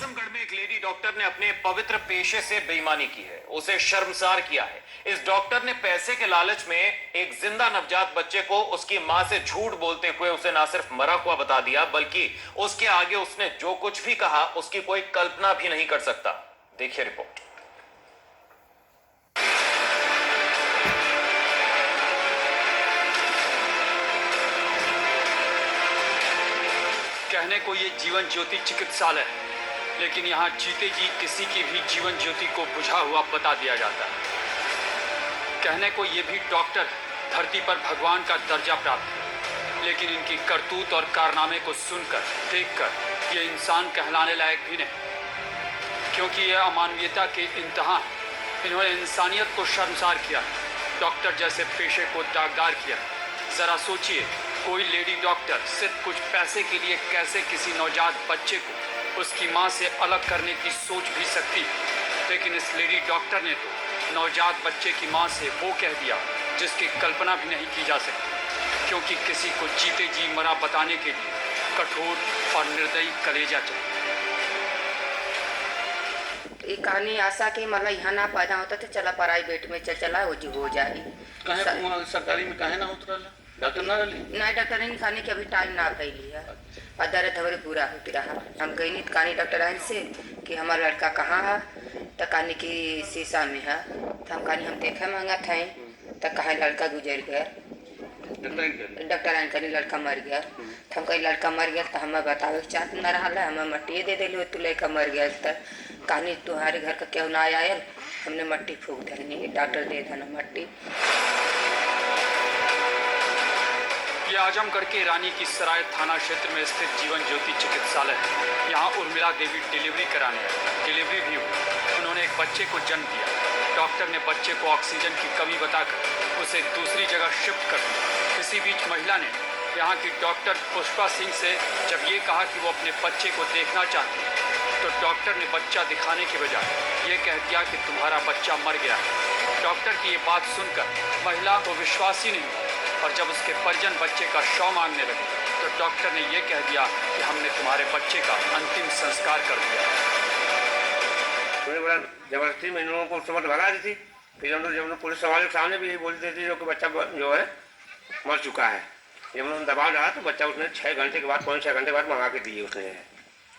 आजमगढ़ में एक lady doctor ने अपने पवित्र पेशे से बेईमानी की है, उसे शर्मसार किया है। इस डॉक्टर ने पैसे के लालच में एक जिंदा नवजात बच्चे को उसकी मां से झूठ बोलते हुए उसे ना सिर्फ मरा हुआ बता दिया, बल्कि उसके आगे उसने जो कुछ भी कहा उसकी कोई कल्पना भी नहीं कर सकता। देखिए रिपोर्ट। कहने को ये जीवन ज्योति चिकित्सालय है, लेकिन यहाँ जीते जी किसी की भी जीवन ज्योति को बुझा हुआ बता दिया जाता है। कहने को ये भी डॉक्टर धरती पर भगवान का दर्जा प्राप्त है, लेकिन इनकी करतूत और कारनामे को सुनकर देखकर ये इंसान कहलाने लायक भी नहीं, क्योंकि ये अमानवीयता के इंतहा है। इन्होंने इंसानियत को शर्मसार किया, डॉक्टर जैसे पेशे को दागदार किया। जरा सोचिए, कोई लेडी डॉक्टर सिर्फ कुछ पैसे के लिए कैसे किसी नवजात बच्चे को उसकी मां से अलग करने की सोच भी सकती, लेकिन इस लेडी डॉक्टर ने तो नवजात बच्चे की मां से वो कह दिया जिसकी कल्पना भी नहीं की जा सकती, क्योंकि किसी को जीते जी मरा बताने के लिए कठोर और निर्दयी कलेजा चाहिए। ये कहानी आशा के मतलब यहाँ ना पैदा होता तो चला प्राइवेट में चला हो जाए। सरकारी में काहे ना उतरल डॉक्टर ना रही ना डॉक्टर ने खाने के अभी टाइम ना कैली है और दर्द हमारे पूरा होती रहा। हम गई नहीं कहानी डॉक्टर से कि हमारा लड़का कहाँ है, तो कहानी की शीशा में है। तो हम कहानी हम देखे मांगा थे तो कहा लड़का गुजर गया। डॉक्टर कहीं लड़का मर गया। तो हम कहीं लड़का मर गया तो हमें बतावे चाहत न रहा है, हमें मट्टी दे दिली तू लड़का मर गया। तो कहानी तुम्हारे घर का क्यों ना आयल, हमने मट्टी फूक देनी, डॉक्टर दे देना मट्टी। ये आजमगढ़ के रानी की सराय थाना क्षेत्र में स्थित जीवन ज्योति चिकित्सालय है। यहाँ उर्मिला देवी डिलीवरी कराने आई। डिलीवरी भी हुई। उन्होंने एक बच्चे को जन्म दिया। डॉक्टर ने बच्चे को ऑक्सीजन की कमी बताकर उसे दूसरी जगह शिफ्ट कर दिया। इसी बीच महिला ने यहाँ की डॉक्टर पुष्पा सिंह से जब ये कहा कि वो अपने बच्चे को देखना चाहती है, तो डॉक्टर ने बच्चा दिखाने के बजाय ये कह दिया कि तुम्हारा बच्चा मर गया है। डॉक्टर की ये बात सुनकर महिला को विश्वास ही नहीं हुआ, और जब उसके परिजन बच्चे का शव मांगने लगे तो डॉक्टर ने यह कह दिया कि हमने तुम्हारे बच्चे का अंतिम संस्कार कर दिया। बड़ा जबरदस्ती में इन लोगों को समझ भगा दी थी। फिर हम लोग जब पुलिस वाले के सामने भी यही बोल देती थी कि बच्चा जो है मर चुका है। जब उन्होंने दबाव डाला तो बच्चा उसने 6 घंटे के बाद 5-6 घंटे के बाद मंगा के दिए उसने।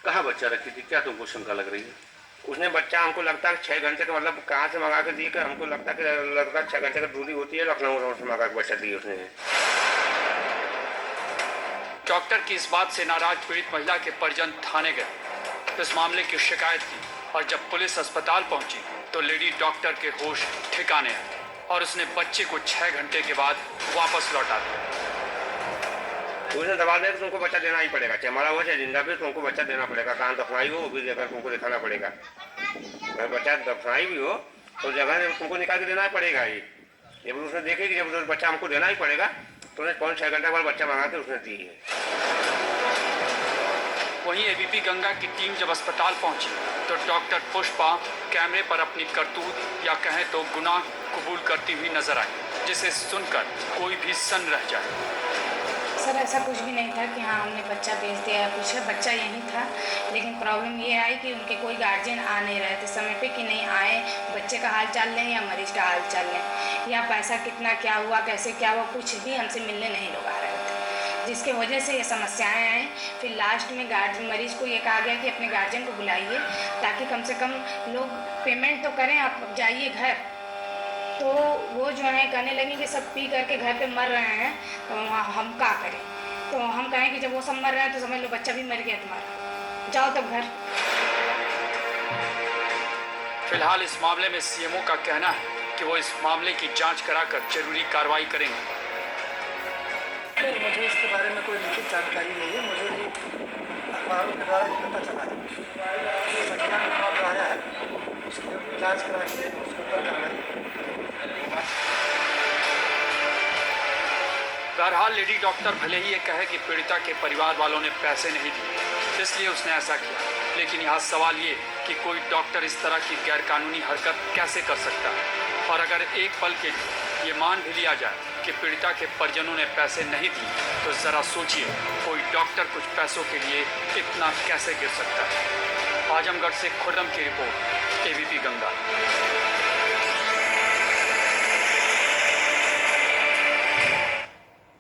कहाँ बच्चा रखी थी, क्या तुमको शंका लग रही है? उसने बच्चा हमको लगता है 6 घंटे का मतलब कहाँ से मंगा के दिए कि हमको लगता है कि लगता 6 घंटे की दूरी होती है, लखनऊ रोड से मंगा के बच्चा दिए उसने। डॉक्टर की इस बात से नाराज पीड़ित महिला के परिजन थाने गए, इस मामले की शिकायत की, और जब पुलिस अस्पताल पहुंची तो लेडी डॉक्टर के होश ठिकाने आए और उसने बच्चे को 6 घंटे के बाद वापस लौटा दिया। उसने दबा दिया कि तुमको बच्चा देना ही पड़ेगा, चाहे मरा हो चाहे जिंदा भी तुमको बच्चा देना पड़ेगा। कहाँ दफनाई हो वो भी जगह तुमको दिखाना पड़ेगा। अगर बच्चा दफनाई भी हो तो जगह तुमको निकाल के देना ही पड़ेगा ही। जब उसने देखे कि जब बच्चा हमको देना ही पड़ेगा तो उसने 5-6 घंटे बाद बच्चा मंगा के उसने दी है। वहीं एबीपी गंगा की टीम जब अस्पताल पहुंची तो डॉक्टर पुष्पा कैमरे पर अपनी करतूत या कहें तो गुनाह कबूल करती हुई नजर आई, जिसे सुनकर कोई भी सन्न रह जाए। सर ऐसा कुछ भी नहीं था कि हाँ हमने बच्चा भेज दिया या कुछ है, बच्चा यहीं था। लेकिन प्रॉब्लम ये आई कि उनके कोई गार्जियन आ नहीं रहे थे समय पे कि नहीं आए, बच्चे का हाल चाल लें या मरीज का हाल चाल लें, या पैसा कितना क्या हुआ कैसे क्या हुआ कुछ भी हमसे मिलने नहीं लोग आ रहे थे, जिसके वजह से ये समस्याएं आई। फिर लास्ट में मरीज को ये कहा गया कि अपने गार्जियन को बुलाइए ताकि कम से कम लोग पेमेंट तो करें, आप जाइए घर। तो वो जो है कहने लगे कि सब पी करके घर पे मर रहे हैं तो हम क्या करें। तो हम कहें कि जब वो सब मर रहे हैं तो समझ लो बच्चा भी मर गया तुम्हारा, जाओ तब घर। फिलहाल इस मामले में सीएमओ का कहना है कि वो इस मामले की जांच कराकर जरूरी कार्रवाई करेंगे। मुझे इसके बारे में कोई लिखित जानकारी नहीं है, मुझे भी अखबारों के द्वारा पता चला है। संज्ञान में मामला आया है, उसकी जाँच करा के उसके ऊपर कार्रवाई। बहरहाल लेडी डॉक्टर भले ही ये कहे कि पीड़िता के परिवार वालों ने पैसे नहीं दिए इसलिए उसने ऐसा किया, लेकिन यहाँ सवाल ये कि कोई डॉक्टर इस तरह की गैरकानूनी हरकत कैसे कर सकता है। और अगर एक पल के लिए ये मान भी लिया जाए कि पीड़िता के परिजनों ने पैसे नहीं दिए तो ज़रा सोचिए कोई डॉक्टर कुछ पैसों के लिए इतना कैसे गिर सकता है। आजमगढ़ से खुर्रम की रिपोर्ट, एबीपी गंगा।